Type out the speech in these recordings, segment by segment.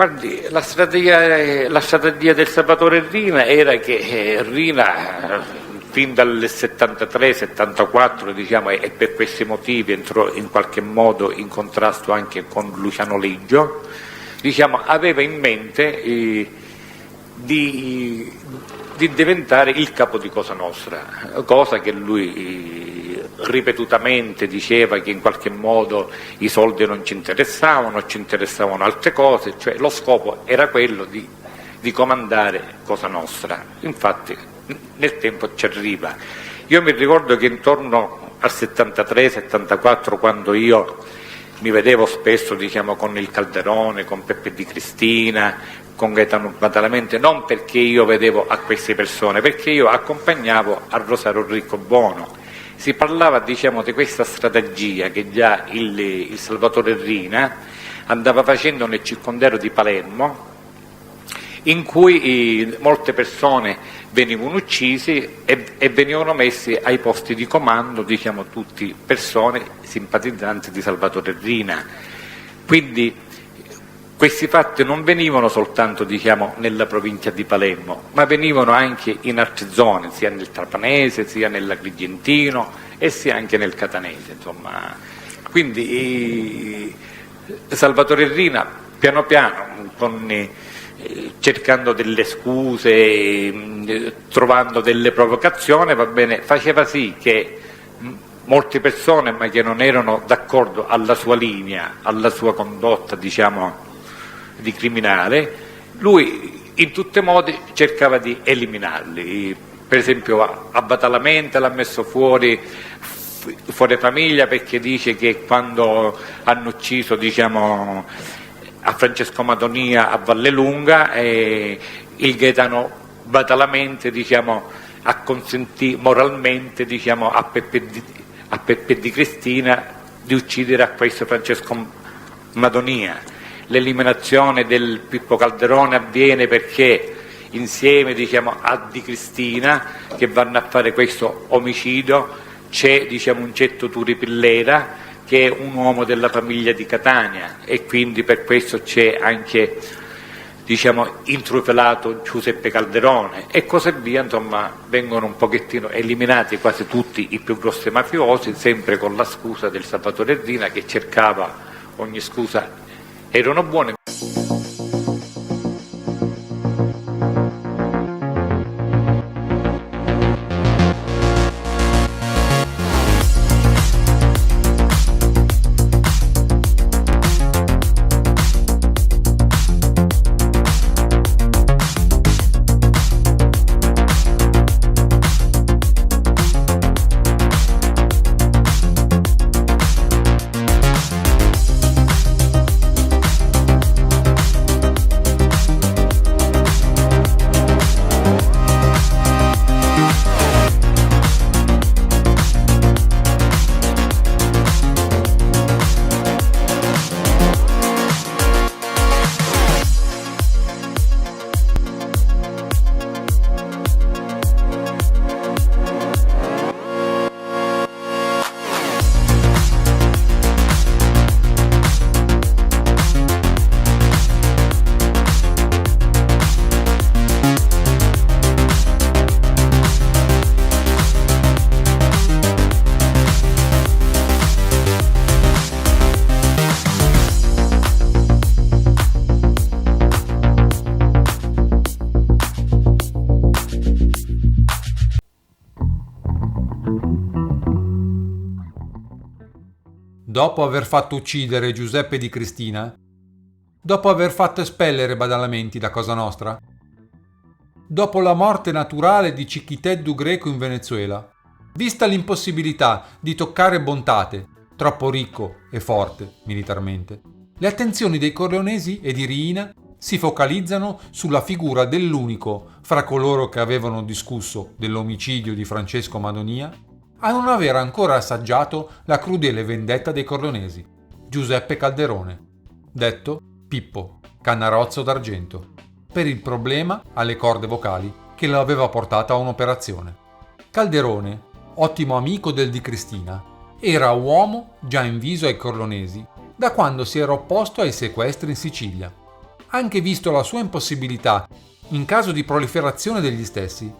Guardi, la strategia del Salvatore Rina era che Rina fin dal 73-74, diciamo, e per questi motivi entrò in qualche modo in contrasto anche con Luciano Leggio, diciamo, aveva in mente di diventare il capo di Cosa Nostra, cosa che lui ripetutamente diceva che in qualche modo i soldi non ci interessavano altre cose, cioè lo scopo era quello di comandare Cosa Nostra. Infatti nel tempo ci arriva. Io mi ricordo che intorno al 73-74, quando io mi vedevo spesso, diciamo, con il Calderone, con Peppe Di Cristina, con Gaetano Badalamenti, non perché io vedevo a queste persone, perché io accompagnavo a Rosario Ricco Bono. Si parlava, diciamo, di questa strategia che già il Salvatore Rina andava facendo nel circondario di Palermo, in cui molte persone venivano uccisi e venivano messi ai posti di comando, diciamo, tutti persone simpatizzanti di Salvatore Rina. Quindi questi fatti non venivano soltanto, diciamo, nella provincia di Palermo, ma venivano anche in altre zone, sia nel Trapanese, sia nell'Agrigentino e sia anche nel Catanese, insomma. Quindi Salvatore Rina piano piano, cercando delle scuse, trovando delle provocazioni, va bene, faceva sì che molte persone, ma che non erano d'accordo alla sua linea, alla sua condotta, diciamo, di criminale, lui in tutti i modi cercava di eliminarli. Per esempio a Badalamenti l'ha messo fuori famiglia, perché dice che quando hanno ucciso, diciamo, a Francesco Madonia a Vallelunga, il Gaetano Badalamenti, diciamo, acconsentì moralmente, diciamo, a Peppe Di Cristina di uccidere a questo Francesco Madonia. L'eliminazione del Pippo Calderone avviene perché insieme, diciamo, a Di Cristina, che vanno a fare questo omicidio, c'è, diciamo, un Cetto Turipillera, che è un uomo della famiglia di Catania, e quindi per questo c'è anche, diciamo, intrufelato Giuseppe Calderone e così via. Insomma, vengono un pochettino eliminati quasi tutti i più grossi mafiosi, sempre con la scusa del Salvatore Rina, che cercava ogni scusa. Erano buone. Dopo aver fatto uccidere Giuseppe Di Cristina, dopo aver fatto espellere Badalamenti da Cosa Nostra, dopo la morte naturale di Cichiteddu Greco in Venezuela, vista l'impossibilità di toccare Bontate, troppo ricco e forte militarmente, le attenzioni dei Corleonesi e di Riina si focalizzano sulla figura dell'unico fra coloro che avevano discusso dell'omicidio di Francesco Madonia a non aver ancora assaggiato la crudele vendetta dei Corleonesi, Giuseppe Calderone, detto Pippo, Cannarozzo d'Argento, per il problema alle corde vocali che lo aveva portato a un'operazione. Calderone, ottimo amico del Di Cristina, era uomo già in viso ai Corleonesi da quando si era opposto ai sequestri in Sicilia. anche visto la sua impossibilità, in caso di proliferazione degli stessi,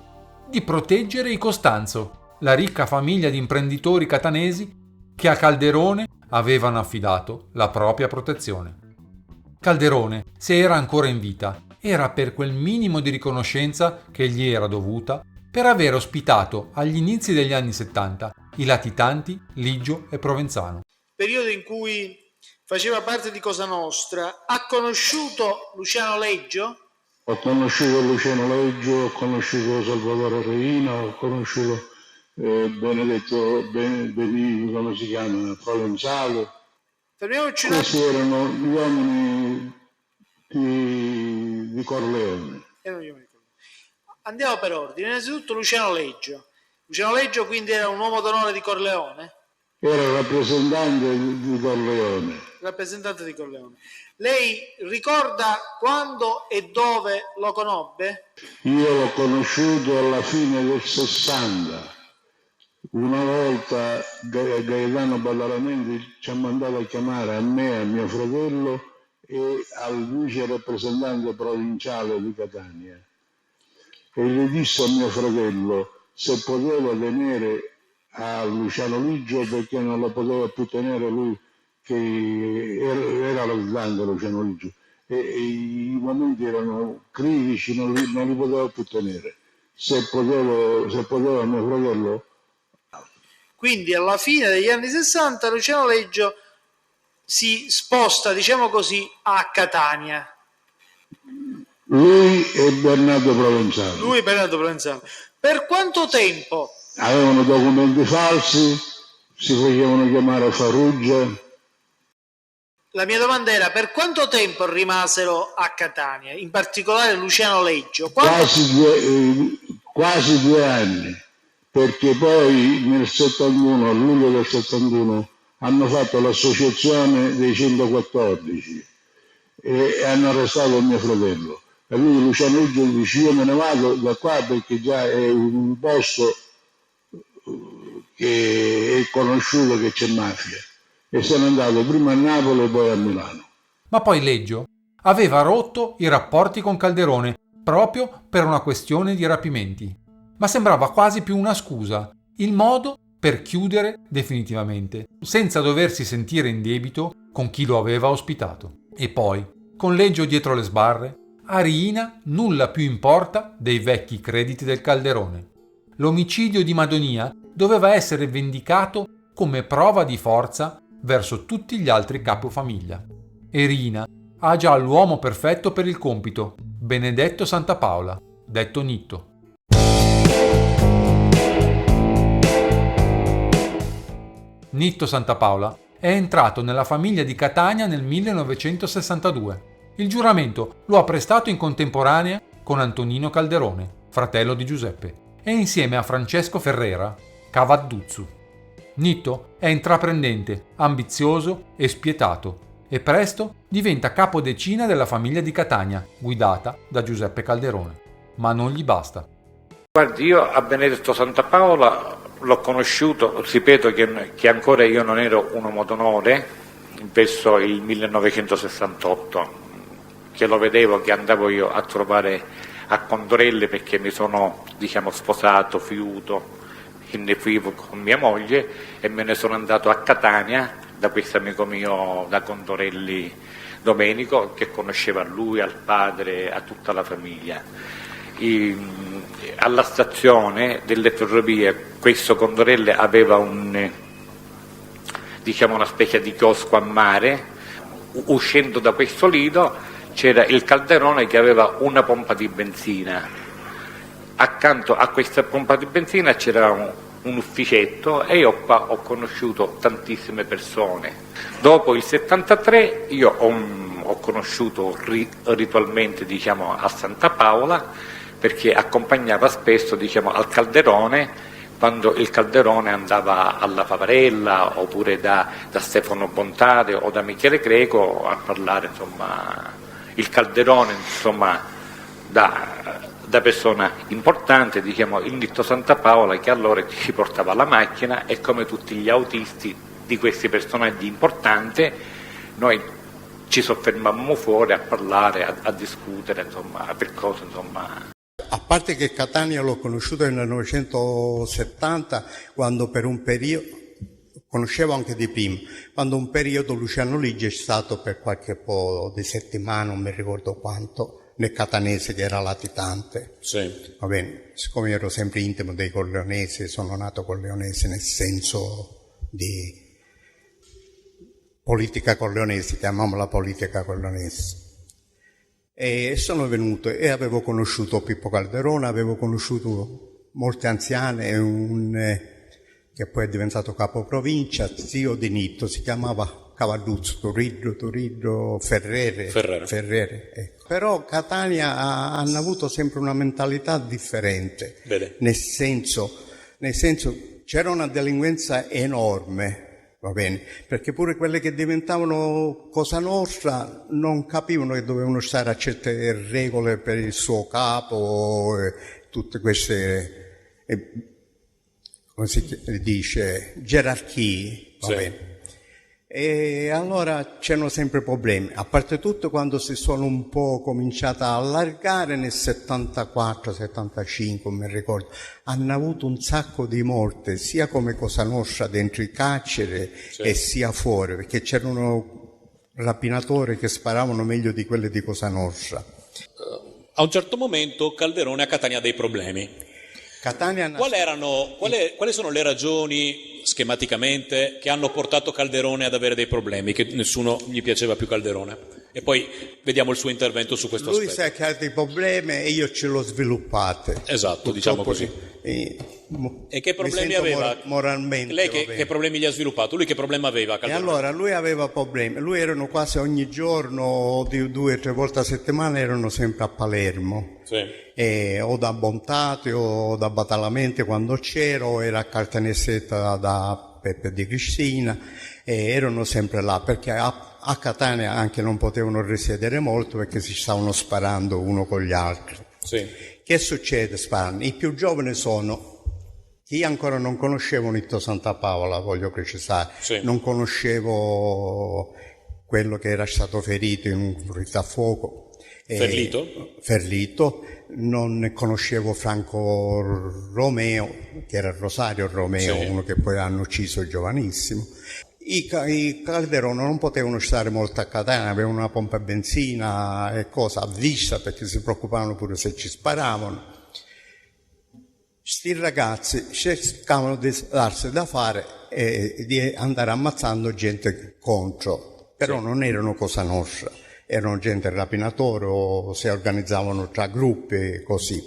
di proteggere i Costanzo, la ricca famiglia di imprenditori catanesi che a Calderone avevano affidato la propria protezione. Calderone, se era ancora in vita, era per quel minimo di riconoscenza che gli era dovuta per aver ospitato agli inizi degli anni 70 i latitanti Ligio e Provenzano. Periodo in cui faceva parte di Cosa Nostra, ha conosciuto Luciano Leggio? Ho conosciuto Luciano Leggio, ho conosciuto Salvatore Reina, ho conosciuto Benedetto Benigni, come si chiama, Provenzalo. Fermiamoci un Questi erano gli uomini di Corleone. Andiamo per ordine. Innanzitutto Luciano Leggio. Luciano Leggio quindi era un uomo d'onore di Corleone? Era rappresentante di Corleone. Rappresentante di Corleone. Lei ricorda quando e dove lo conobbe? Io l'ho conosciuto alla fine del 60. Una volta Gaetano Badalamenti ci ha mandato a chiamare a me, a mio fratello e al vice rappresentante provinciale di Catania. E gli disse a mio fratello se poteva tenere a Luciano Ligio perché non lo poteva più tenere lui, che era l'aiutante Luciano Ligio. E i momenti erano critici, non li poteva più tenere. Se poteva mio fratello. Quindi alla fine degli anni 60 Luciano Leggio si sposta, diciamo così, a Catania. Lui e Bernardo Provenzano. Per quanto tempo? Avevano documenti falsi, si facevano chiamare Farrugia. La mia domanda era per quanto tempo rimasero a Catania, in particolare Luciano Leggio? Quasi 2 anni, perché poi nel 71, a luglio del 71, hanno fatto l'associazione dei 114 e hanno arrestato mio fratello. E lui Luciano Leggio dice io me ne vado da qua perché già è un posto che è conosciuto che c'è mafia. E se n'è andato prima a Napoli e poi a Milano. Ma poi Leggio aveva rotto i rapporti con Calderone proprio per una questione di rapimenti. Ma sembrava quasi più una scusa, il modo per chiudere definitivamente, senza doversi sentire in debito con chi lo aveva ospitato. E poi, con Leggio dietro le sbarre, a Riina nulla più importa dei vecchi crediti del Calderone. L'omicidio di Madonia doveva essere vendicato come prova di forza verso tutti gli altri capofamiglia. E Riina ha già l'uomo perfetto per il compito, Benedetto Santapaola, detto Nitto. Nitto Santapaola è entrato nella famiglia di Catania nel 1962. Il giuramento lo ha prestato in contemporanea con Antonino Calderone, fratello di Giuseppe, e insieme a Francesco Ferrera, Cavadduzzu. Nitto è intraprendente, ambizioso e spietato e presto diventa capodecina della famiglia di Catania, guidata da Giuseppe Calderone. Ma non gli basta. Guardi, io a Benedetto Santapaola l'ho conosciuto, ripeto che ancora io non ero un uomo d'onore, verso il 1968, che lo vedevo, che andavo io a trovare a Condorelle perché mi sono, sposato, fiuto, inequivoco con mia moglie e me ne sono andato a Catania da questo amico mio da Condorelli Domenico che conosceva lui, al padre, a tutta la famiglia. Alla stazione delle ferrovie questo Condorelle aveva una specie di chiosco a mare. Uscendo da questo lido c'era il Calderone che aveva una pompa di benzina. Accanto a questa pompa di benzina c'era un ufficetto e io qua ho conosciuto tantissime persone. Dopo il 73 io ho conosciuto ritualmente a Santapaola perché accompagnava spesso al Calderone quando il Calderone andava alla Favarella oppure da Stefano Bontade o da Michele Greco a parlare, il Calderone da persona importante, il Nitto Santapaola che allora ci portava la macchina e come tutti gli autisti di questi personaggi importanti noi ci soffermammo fuori a parlare, a discutere, insomma, per cose, insomma. A parte che Catania l'ho conosciuto nel 1970, quando per un periodo, conoscevo anche di prima, quando un periodo Luciano Ligi è stato per qualche po' di settimane, non mi ricordo quanto, nel catanese, che era latitante. Sì. Va bene, siccome ero sempre intimo dei corleonesi, sono nato corleonese nel senso di politica corleonese, chiamiamola politica corleonese. E sono venuto e avevo conosciuto Pippo Calderone, avevo conosciuto molte anziane, che poi è diventato capoprovincia, zio di Nitto, si chiamava Cavalluzzo, Turiddo Ferrere. Ecco. Però Catania hanno avuto sempre una mentalità differente, nel senso c'era una delinquenza enorme. Va bene, perché pure quelle che diventavano Cosa Nostra non capivano che dovevano stare a certe regole per il suo capo, tutte queste, come si dice, gerarchie, va bene. E allora c'erano sempre problemi, a parte tutto quando si sono un po' cominciata a allargare nel 74-75, mi ricordo, hanno avuto un sacco di morte, sia come Cosa Nostra dentro il carcere e sia fuori, perché c'erano rapinatori che sparavano meglio di quelli di Cosa Nostra. A un certo momento Calderone a Catania ha dei problemi. Quali sono le ragioni, schematicamente, che hanno portato Calderone ad avere dei problemi, che nessuno gli piaceva più Calderone? E poi vediamo il suo intervento su questo aspetto. Lui sa che ha dei problemi e io ce l'ho sviluppate. Esatto, diciamo così. E che problemi aveva? Moralmente. Lei che problemi gli ha sviluppato? Lui che problema aveva, Calderone? E allora lui aveva problemi. Lui erano quasi ogni giorno, 2 o 3 volte a settimana, erano sempre a Palermo. Sì. O da Bontate o da Badalamenti quando c'ero, era a Caltanissetta da Peppe di Cristina, e erano sempre là perché a Catania anche non potevano risiedere molto perché si stavano sparando uno con gli altri. Sì. Che succede? Sparano. I più giovani sono, io ancora non conoscevo Nitto Santa Paola, voglio precisare, non conoscevo quello che era stato ferito in un rito a fuoco. Ferlito, non conoscevo Franco Romeo, che era Rosario Romeo, uno che poi hanno ucciso giovanissimo. I Calderone non potevano stare molto a Catania, avevano una pompa a benzina e cosa a vista, perché si preoccupavano pure se ci sparavano. Sti ragazzi cercavano di darsi da fare e di andare ammazzando gente contro, però non erano Cosa Nostra. Erano gente rapinatori o si organizzavano tra gruppi e così.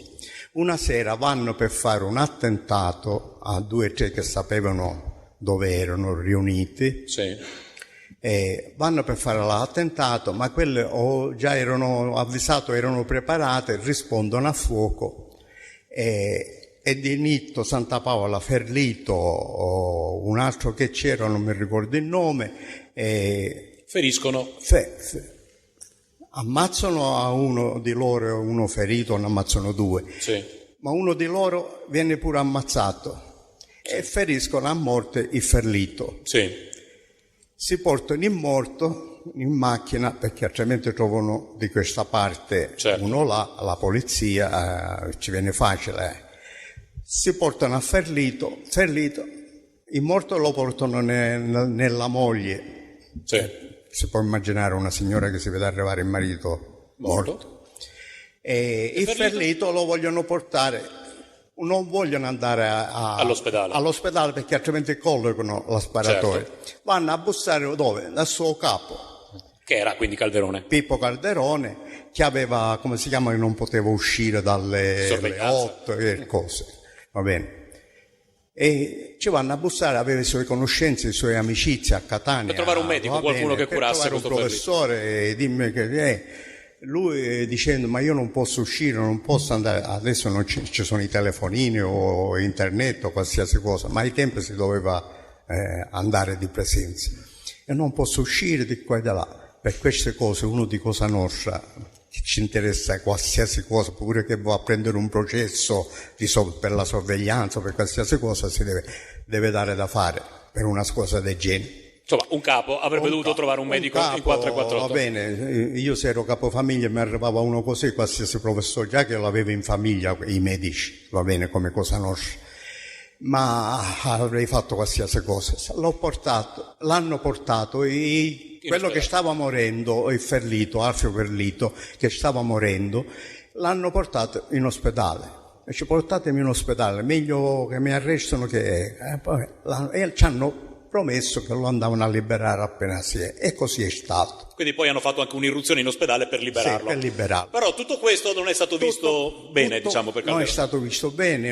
Una sera vanno per fare un attentato a 2 o 3 che sapevano dove erano riuniti. Vanno per fare l'attentato, ma quelle già erano avvisate, erano preparate, rispondono a fuoco. E di Nitto, Santa Paola, Ferlito, un altro che c'era, non mi ricordo il nome. Feriscono. Ammazzano a uno di loro, uno ferito, ne ammazzano 2. Ma uno di loro viene pure ammazzato e feriscono a morte il Ferlito. Si portano il morto in macchina perché altrimenti trovano di questa parte uno là, la polizia, ci viene facile. Si portano a Ferlito, il morto lo portano nella moglie. Si può immaginare una signora che si vede arrivare il marito morto. E il Ferlito lo vogliono portare, non vogliono andare all'ospedale perché altrimenti collocano la sparatoria. Vanno a bussare dove? Dal suo capo. Che era quindi Calderone? Pippo Calderone, che aveva, come si chiama, che non poteva uscire dalle 8 e cose. Va bene. E ci vanno a bussare, aveva le sue conoscenze, le sue amicizie a Catania. Per trovare un medico, qualcuno che curasse questo un professore, e dimmi che lui dicendo ma io non posso uscire, non posso andare, adesso non ci sono i telefonini o internet o qualsiasi cosa, ma ai tempi si doveva andare di presenza. E non posso uscire di qua e di là. Per queste cose uno di Cosa Nostra ci interessa qualsiasi cosa, pure che va a prendere un processo per la sorveglianza, per qualsiasi cosa si deve dare da fare per una cosa del genere. Insomma, un capo avrebbe dovuto trovare un medico in 448. Va bene, io se ero capofamiglia mi arrivava uno così, qualsiasi professore, già che l'avevo in famiglia, i medici, va bene, come cosa nostra. Ma avrei fatto qualsiasi cosa. L'hanno portato quello che stava morendo, il Ferlito, Alfio Ferlito, che stava morendo, l'hanno portato in ospedale. E ci portatemi in ospedale, meglio che mi arrestano che... E ci hanno promesso che lo andavano a liberare appena si è, e così è stato. Quindi poi hanno fatto anche un'irruzione in ospedale per liberarlo. Sì, per liberarlo. Però tutto questo non è stato visto bene, diciamo, per Calderone. Non è stato visto bene,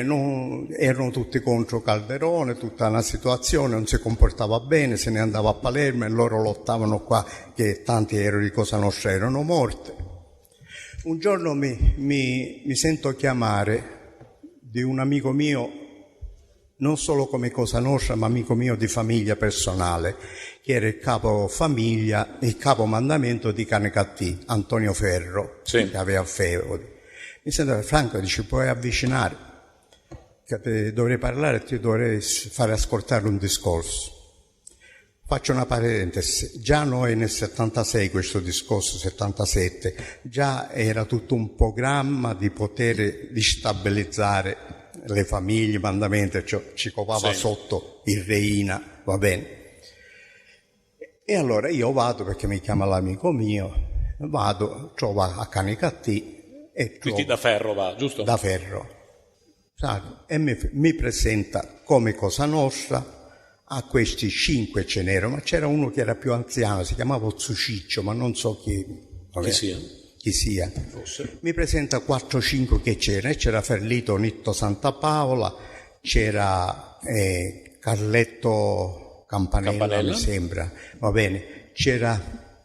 erano tutti contro Calderone, tutta una situazione, non si comportava bene, se ne andava a Palermo e loro lottavano qua, che tanti eroi di Cosa Nostra erano morti. Un giorno mi sento chiamare di un amico mio, non solo come Cosa Nostra, ma amico mio di famiglia personale, che era il capo famiglia, il capo mandamento di Canicattì, Antonio Ferro, sì, che aveva Feodi. Mi sento, Franco, dice, puoi avvicinare, che dovrei parlare, ti dovrei fare ascoltare un discorso. Faccio una parentesi, già noi nel 76, questo discorso, 77, già era tutto un programma di poter destabilizzare le famiglie, mandamenti, ci covava sotto il Reina, va bene. E allora io vado, perché mi chiama l'amico mio, trovo a Canicattì e Quindi da Ferro va, giusto? Da Ferro. E mi presenta come Cosa Nostra a questi 5 ce n'erano, ma c'era uno che era più anziano, si chiamava Zuciccio, ma non so chi sia. Forse. Mi presenta 4-5 che c'era Ferlito Nitto Santa Paola, c'era Carletto Campanella, mi sembra, va bene, c'era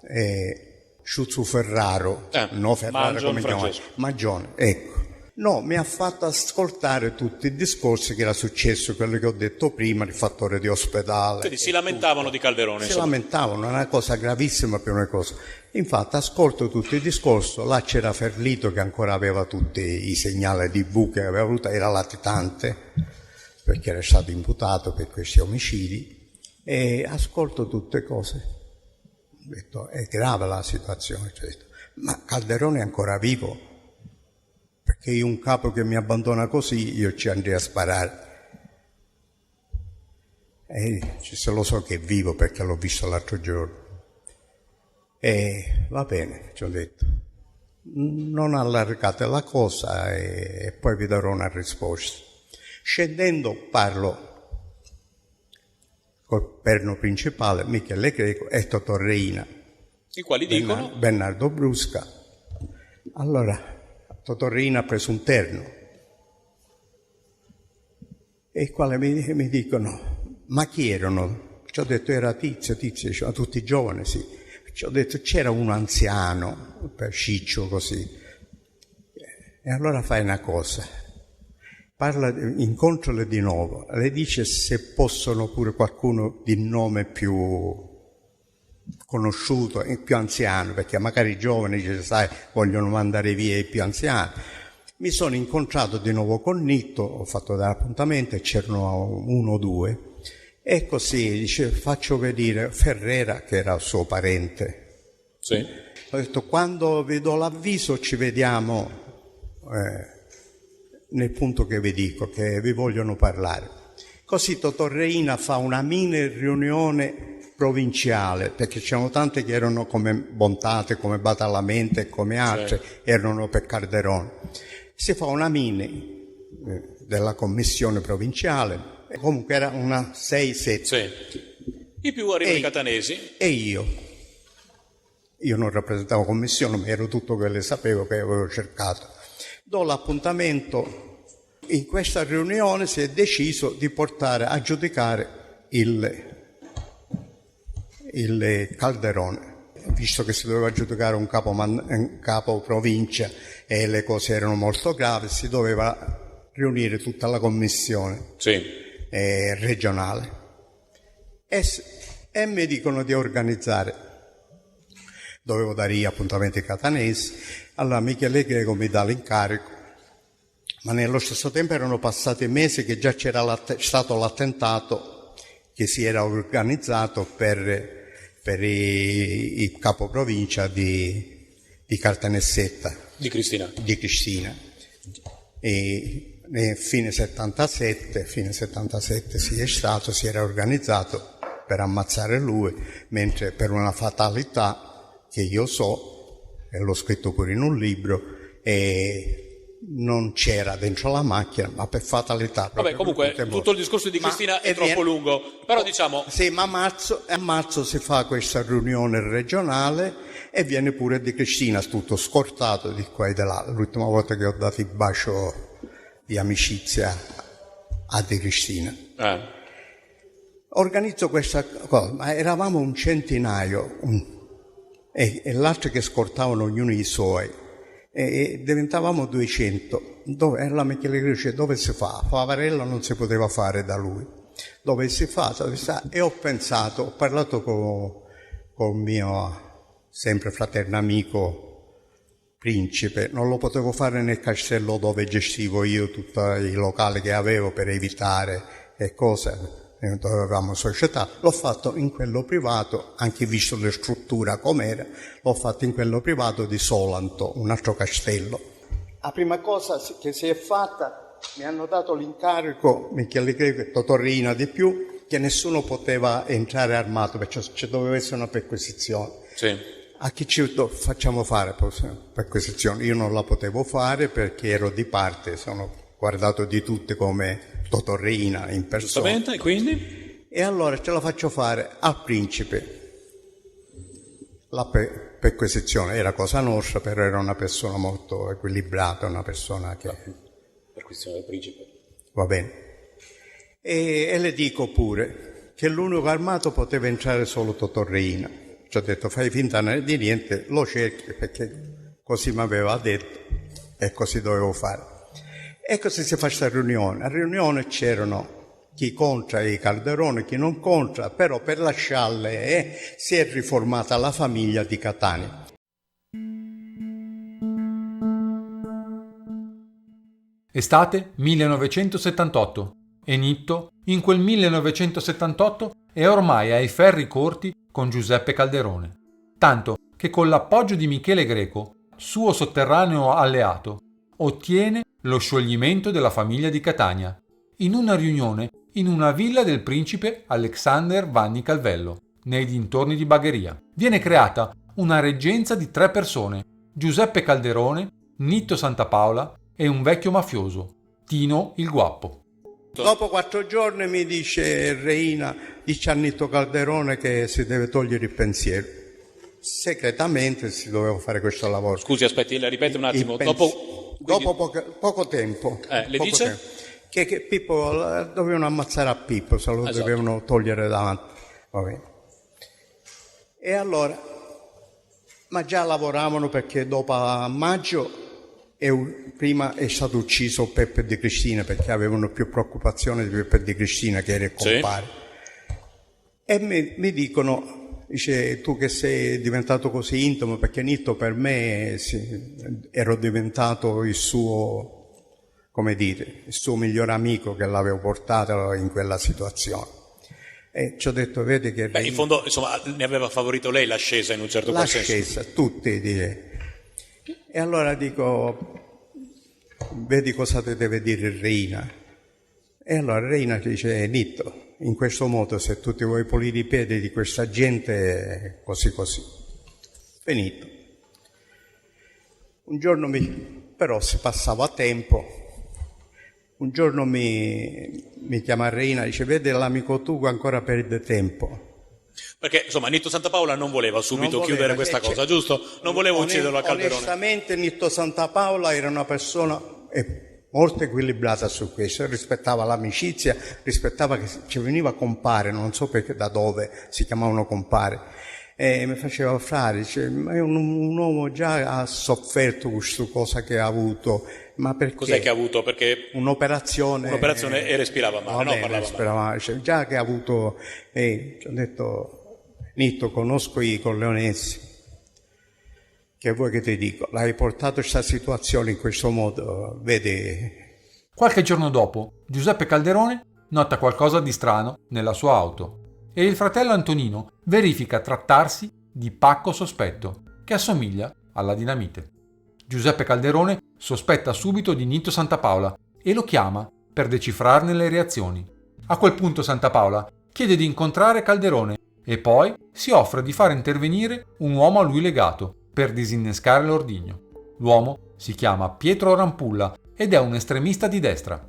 Sciuzzu Ferraro, no Ferraro come chiama, Magione, ecco. No, mi ha fatto ascoltare tutti i discorsi che era successo, quello che ho detto prima, il fattore di ospedale. Quindi si lamentavano di Calderone. Si lamentavano, è una cosa gravissima per una cosa. Infatti ascolto tutto il discorso, là c'era Ferlito che ancora aveva tutti i segnali di V che aveva avuto, era latitante, perché era stato imputato per questi omicidi, e ascolto tutte cose. Ho detto, è grave la situazione, ma Calderone è ancora vivo. Perché io un capo che mi abbandona così, io ci andrei a sparare. E se lo so che è vivo perché l'ho visto l'altro giorno. E va bene, ci ho detto. Non allargate la cosa e poi vi darò una risposta. Scendendo parlo col perno principale, Michele Greco e Totò Reina. I quali dicono? Bernardo Brusca. Allora... Totò Reina ha preso un terno e i quali mi dicono, ma chi erano? Ci ho detto, era Tizio, diceva, tutti giovani, sì. Ci ho detto, c'era uno anziano, per Ciccio così. E allora fai una cosa, incontrale di nuovo, le dice se possono pure qualcuno di nome più conosciuto, più anziano, perché magari i giovani, sai, vogliono mandare via i più anziani. Mi sono incontrato di nuovo con Nitto, ho fatto dare appuntamento e c'erano 1 o 2, e così dice, faccio vedere Ferrera, che era il suo parente. Sì. Ho detto, quando vi do l'avviso ci vediamo nel punto che vi dico, che vi vogliono parlare. Così Totò Reina fa una mini riunione provinciale, perché c'erano tante che erano come Bontate, come Badalamenti e come altre, erano per Calderone. Si fa una mini della commissione provinciale, comunque era una 6-7. Sì. I più arrivano i catanesi. E io non rappresentavo commissione, ma ero tutto quello che sapevo, che avevo cercato. Do l'appuntamento, in questa riunione si è deciso di portare a giudicare il Calderone, visto che si doveva giudicare un capo provincia e le cose erano molto gravi, si doveva riunire tutta la commissione regionale e mi dicono di organizzare, dovevo dare gli appuntamenti catanesi. Allora Michele Greco mi dà l'incarico, ma nello stesso tempo erano passati mesi che già c'era stato l'attentato che si era organizzato per il capoprovincia di Caltanissetta. Di Cristina. Di Cristina. E fine 77 si era organizzato per ammazzare lui, mentre per una fatalità che io so, e l'ho scritto pure in un libro, non c'era dentro la macchina, ma per fatalità. Vabbè, comunque tutto il discorso di Cristina è troppo lungo, però diciamo... Sì, ma a marzo si fa questa riunione regionale e viene pure di Cristina, tutto scortato di qua e di là. L'ultima volta che ho dato il bacio di amicizia a Di Cristina. Organizzo questa cosa, ma eravamo un centinaio e l'altro che scortavano ognuno i suoi. E diventavamo 200. La Michele Greco, dove si fa? Favarella non si poteva fare da lui. Dove si fa? E ho parlato con mio sempre fraterno amico Principe, non lo potevo fare nel castello dove gestivo io tutti i locali che avevo per evitare e cose. Dove avevamo società, l'ho fatto in quello privato, anche visto la struttura com'era, l'ho fatto in quello privato di Solanto, un altro castello. La prima cosa che si è fatta, mi hanno dato l'incarico, Michele Greco e Totorrina di più, che nessuno poteva entrare armato, perché ci doveva essere una perquisizione. Sì. A chi ci facciamo fare perquisizione? Io non la potevo fare perché ero di parte, sono guardato di tutte come Totorrina in persona. Giustamente, e quindi? E allora ce la faccio fare al Principe. La perquisizione era cosa nostra, però era una persona molto equilibrata, una persona che... Perquisizione del Principe. Va bene. E le dico pure che l'unico armato poteva entrare solo Totorrina. Ci ho detto, fai finta di niente, lo cerchi, perché così mi aveva detto e così dovevo fare. E così si fa questa riunione. A riunione c'erano chi contra i Calderone, chi non contra, però per lasciarle si è riformata la famiglia di Catania. Estate 1978 e Nitto in quel 1978 è ormai ai ferri corti con Giuseppe Calderone, tanto che con l'appoggio di Michele Greco, suo sotterraneo alleato, ottiene lo scioglimento della famiglia di Catania, in una riunione in una villa del principe Alexander Vanni Calvello, nei dintorni di Bagheria. Viene creata una reggenza di 3 persone, Giuseppe Calderone, Nitto Santapaola e un vecchio mafioso, Tino il Guappo. Dopo 4 giorni mi dice Reina, dice a Nitto Calderone che si deve togliere il pensiero. Segretamente si doveva fare questo lavoro. Scusi, aspetti, la ripete un attimo. Dopo poco tempo. Le poco dice? Tempo, che Pippo dovevano ammazzare a Pippo, se lo dovevano togliere davanti. Va bene. E allora, ma già lavoravano perché dopo a maggio prima è stato ucciso Peppe Di Cristina, perché avevano più preoccupazione di Peppe Di Cristina che era il compare. Sì. E mi dicono, dice, tu che sei diventato così intimo, perché Nitto per me ero diventato il suo, come dire, il suo migliore amico, che l'avevo portato in quella situazione. E ci ho detto, vedi che... in fondo, insomma, ne aveva favorito lei l'ascesa in un certo qual senso. L'ascesa, tutti direi. E allora dico, vedi cosa ti deve dire Reina. E allora Reina ti dice, Nitto, in questo modo se tu ti vuoi pulire i piedi di questa gente, così. Finito. Un giorno però si passava tempo, un giorno mi chiama Reina e dice, vedi l'amico tu ancora perde tempo. Perché insomma Nitto Santapaola non voleva subito chiudere questa cosa, giusto? Non voleva ucciderlo a Calderone. Onestamente Nitto Santapaola era una persona molto equilibrata su questo, rispettava l'amicizia, rispettava che ci veniva compare, non so perché da dove si chiamavano compare, e mi faceva frare, dice, ma è un uomo già ha sofferto questa cosa che ha avuto, ma perché? Cos'è che ha avuto? Perché un'operazione e respirava male, parlava male. Cioè, già che ha avuto, ci ho detto, Nitto, conosco i corleonesi, che vuoi che ti dico? L'hai portato questa situazione in questo modo, vedi? Qualche giorno dopo, Giuseppe Calderone nota qualcosa di strano nella sua auto e il fratello Antonino verifica trattarsi di pacco sospetto che assomiglia alla dinamite. Giuseppe Calderone sospetta subito di Nitto Santapaola e lo chiama per decifrarne le reazioni. A quel punto Santapaola chiede di incontrare Calderone e poi si offre di far intervenire un uomo a lui legato per disinnescare l'ordigno. L'uomo si chiama Pietro Rampulla ed è un estremista di destra.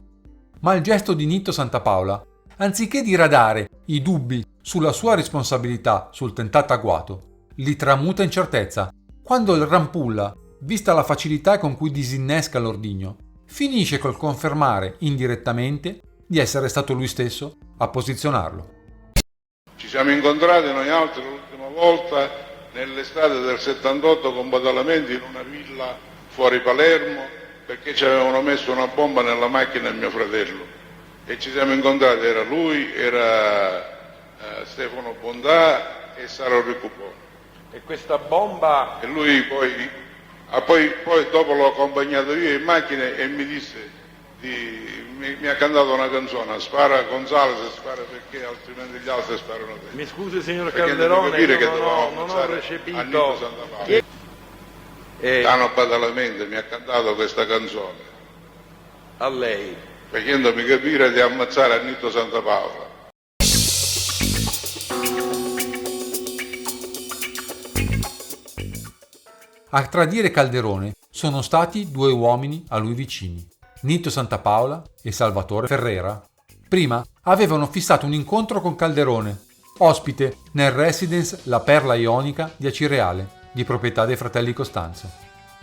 Ma il gesto di Nitto Santapaola, anziché diradare i dubbi sulla sua responsabilità sul tentato agguato, li tramuta in certezza quando il Rampulla, vista la facilità con cui disinnesca l'ordigno, finisce col confermare indirettamente di essere stato lui stesso a posizionarlo. Ci siamo incontrati noi altri l'ultima volta nell'estate del 78 con Badalamenti in una villa fuori Palermo perché ci avevano messo una bomba nella macchina e mio fratello e ci siamo incontrati, era lui, era Stefano Bontà e Saro Ricupone. E questa bomba... E lui poi dopo l'ho accompagnato io in macchina e mi disse, mi ha cantato una canzone, spara Gonzales, spara perché altrimenti gli altri sparano te. Mi scusi signor Perché Calderone, io non ho a recepito... Nitto Santapaola. Tano Badalamenti mi ha cantato questa canzone. A lei. Facendomi capire di ammazzare a Nitto Santapaola. A tradire Calderone sono stati due uomini a lui vicini, Nitto Santapaola e Salvatore Ferrera. Prima avevano fissato un incontro con Calderone, ospite nel residence La Perla Ionica di Acireale, di proprietà dei fratelli Costanzo.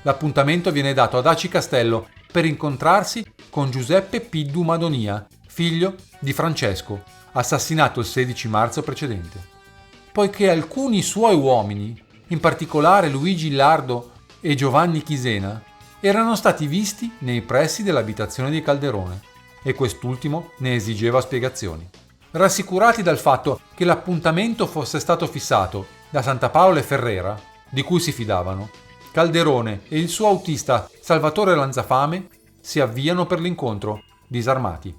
L'appuntamento viene dato ad Aci Castello per incontrarsi con Giuseppe Piddu Madonia, figlio di Francesco, assassinato il 16 marzo precedente. Poiché alcuni suoi uomini, in particolare Luigi Lardo e Giovanni Chisena, erano stati visti nei pressi dell'abitazione di Calderone e quest'ultimo ne esigeva spiegazioni. Rassicurati dal fatto che l'appuntamento fosse stato fissato da Santapaola e Ferrera, di cui si fidavano, Calderone e il suo autista Salvatore Lanzafame si avviano per l'incontro, disarmati.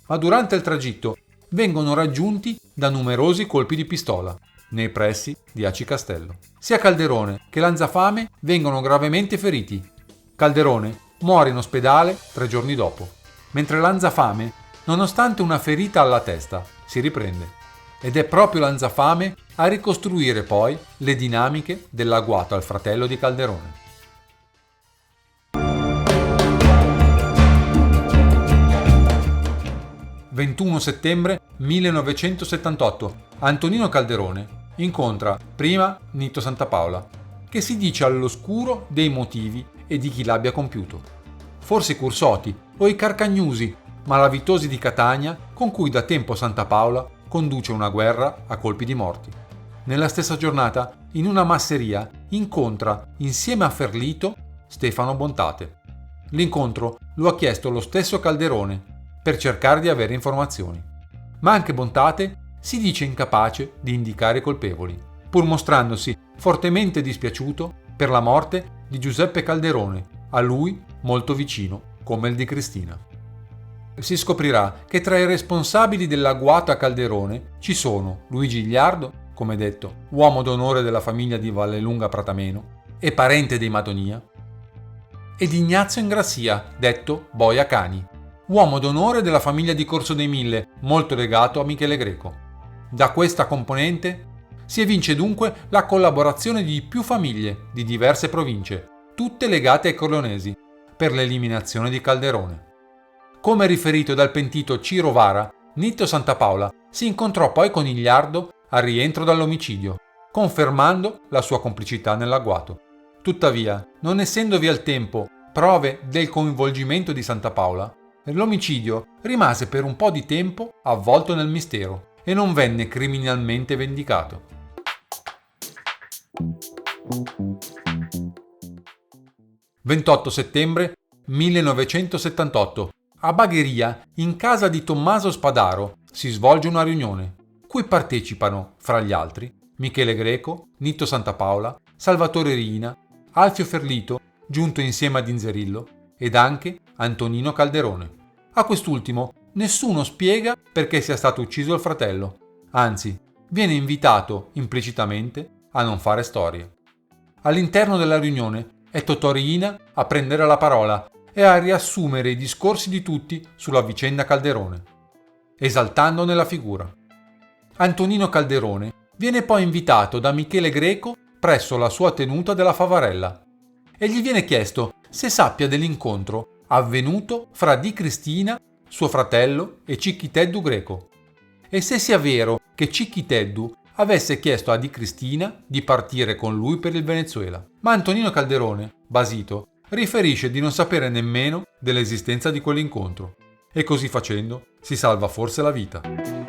Ma durante il tragitto vengono raggiunti da numerosi colpi di pistola nei pressi di Aci Castello. Sia Calderone che Lanzafame vengono gravemente feriti. Calderone muore in ospedale 3 giorni dopo, mentre Lanzafame, nonostante una ferita alla testa, si riprende. Ed è proprio Lanzafame a ricostruire poi le dinamiche dell'agguato al fratello di Calderone. «21 settembre 1978. Antonino Calderone incontra prima Nitto Santapaola, che si dice all'oscuro dei motivi e di chi l'abbia compiuto. Forse i Cursoti o i Carcagnusi, malavitosi di Catania, con cui da tempo Santapaola conduce una guerra a colpi di morti. Nella stessa giornata, in una masseria, incontra, insieme a Ferlito, Stefano Bontate. L'incontro lo ha chiesto lo stesso Calderone, per cercare di avere informazioni. Ma anche Bontate si dice incapace di indicare i colpevoli, pur mostrandosi fortemente dispiaciuto per la morte di Giuseppe Calderone, a lui molto vicino, come il di Cristina. Si scoprirà che tra i responsabili dell'agguato a Calderone ci sono Luigi Gliardo, come detto, uomo d'onore della famiglia di Vallelunga Pratameno e parente dei Madonia, ed Ignazio Ingrassia, detto Boia Cani, uomo d'onore della famiglia di Corso dei Mille, molto legato a Michele Greco. Da questa componente si evince dunque la collaborazione di più famiglie di diverse province, tutte legate ai corleonesi, per l'eliminazione di Calderone. Come riferito dal pentito Ciro Vara, Nitto Santapaola si incontrò poi con Igliardo al rientro dall'omicidio, confermando la sua complicità nell'agguato. Tuttavia, non essendovi al tempo prove del coinvolgimento di Santapaola, l'omicidio rimase per un po' di tempo avvolto nel mistero e non venne criminalmente vendicato. «28 settembre 1978. A Bagheria, in casa di Tommaso Spadaro, si svolge una riunione, cui partecipano, fra gli altri, Michele Greco, Nitto Santapaola, Salvatore Riina, Alfio Ferlito, giunto insieme ad Inzerillo, ed anche Antonino Calderone. A quest'ultimo Nessuno spiega perché sia stato ucciso il fratello, anzi, viene invitato implicitamente a non fare storie. All'interno della riunione è Totò Riina a prendere la parola e a riassumere i discorsi di tutti sulla vicenda Calderone, esaltandone la figura. Antonino Calderone viene poi invitato da Michele Greco presso la sua tenuta della Favarella e gli viene chiesto se sappia dell'incontro avvenuto fra Di Cristina, suo fratello, e Cicchiteddu Greco, e se sia vero che Cicchiteddu avesse chiesto a Di Cristina di partire con lui per il Venezuela. Ma Antonino Calderone, basito, riferisce di non sapere nemmeno dell'esistenza di quell'incontro e così facendo si salva forse la vita.